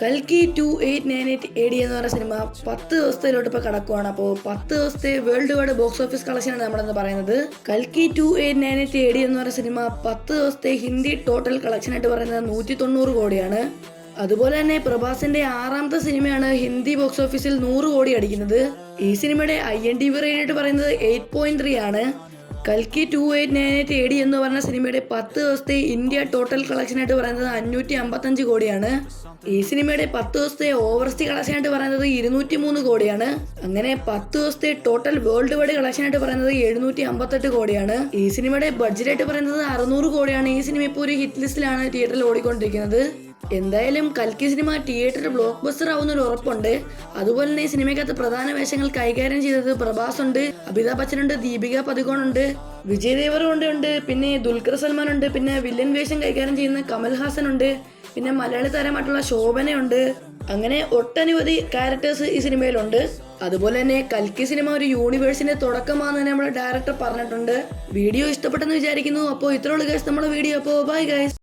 കൽക്കി 2898 AD എന്ന് പറയുന്ന സിനിമ 10 ദിവസത്തിലോട്ട് ഇപ്പോൾ കടക്കുവാണ്. അപ്പോൾ 10 ദിവസത്തെ വേൾഡ് വൈഡ് ബോക്സ് ഓഫീസ് കളക്ഷനാണ് നമ്മളെന്ന് പറയുന്നത്. കൽക്കി 2898 AD എന്ന് പറയുന്ന സിനിമ 10 ദിവസത്തെ ഹിന്ദി ടോട്ടൽ കളക്ഷനായിട്ട് പറയുന്നത് 190 കോടിയാണ്. അതുപോലെ തന്നെ പ്രഭാസിന്റെ 6ാമത്തെ സിനിമയാണ് ഹിന്ദി ബോക്സ് ഓഫീസിൽ 100 കോടി അടിക്കുന്നത്. ഈ സിനിമയുടെ IMDb റേറ്റ് പറയുന്നത് 8.3 ആണ്. കൽക്കി 2898 AD എന്ന് പറഞ്ഞ സിനിമയുടെ 10 ദിവസത്തെ ഇന്ത്യ ടോട്ടൽ കളക്ഷനായിട്ട് പറയുന്നത് 555 കോടിയാണ്. ഈ സിനിമയുടെ 10 ദിവസത്തെ ഓവർസീ കളക്ഷനായിട്ട് പറയുന്നത് 203 കോടിയാണ്. അങ്ങനെ 10 ദിവസത്തെ ടോട്ടൽ വേൾഡ് വൈഡ് കളക്ഷനായിട്ട് പറയുന്നത് 758 കോടിയാണ്. ഈ സിനിമയുടെ ബഡ്ജറ്റ് പറയുന്നത് 600 കോടിയാണ്. ഈ സിനിമ ഇപ്പോൾ ഒരു ഹിറ്റ് ലിസ്റ്റിലാണ് തിയേറ്ററിൽ ഓടിക്കൊണ്ടിരിക്കുന്നത്. എന്തായാലും കൽക്കി സിനിമ തിയേറ്ററിൽ ബ്ലോക്ക് ബസ്റ്റർ ആവുന്നൊരു ഉറപ്പുണ്ട്. അതുപോലെ തന്നെ ഈ സിനിമയ്ക്കകത്ത് പ്രധാന വേഷങ്ങൾ കൈകാര്യം ചെയ്തത് പ്രഭാസ് ഉണ്ട്, അമിതാഭ് ബച്ചൻ ഉണ്ട്, ദീപിക പദുകോൺ ഉണ്ട്, വിജയ് ദേവരകൊണ്ട ഉണ്ട്, പിന്നെ ദുൽഖർ സൽമാൻ ഉണ്ട്, പിന്നെ വില്ലൻ വേഷം കൈകാര്യം ചെയ്യുന്ന കമൽ ഹാസൻ ഉണ്ട്, പിന്നെ മലയാളി താരമായിട്ടുള്ള ശോഭനയുണ്ട്. അങ്ങനെ ഒട്ടനവധി ക്യാരക്ടേഴ്സ് ഈ സിനിമയിലുണ്ട്. അതുപോലെ തന്നെ കൽക്കി സിനിമ ഒരു യൂണിവേഴ്സിന്റെ തുടക്കമാണെന്ന് നമ്മുടെ ഡയറക്ടർ പറഞ്ഞിട്ടുണ്ട്. വീഡിയോ ഇഷ്ടപ്പെട്ടെന്ന് വിചാരിക്കുന്നു. അപ്പോൾ ഇത്രയുള്ള ഗൈസ് നമ്മുടെ വീഡിയോ. അപ്പോൾ ബൈ ഗൈസ്.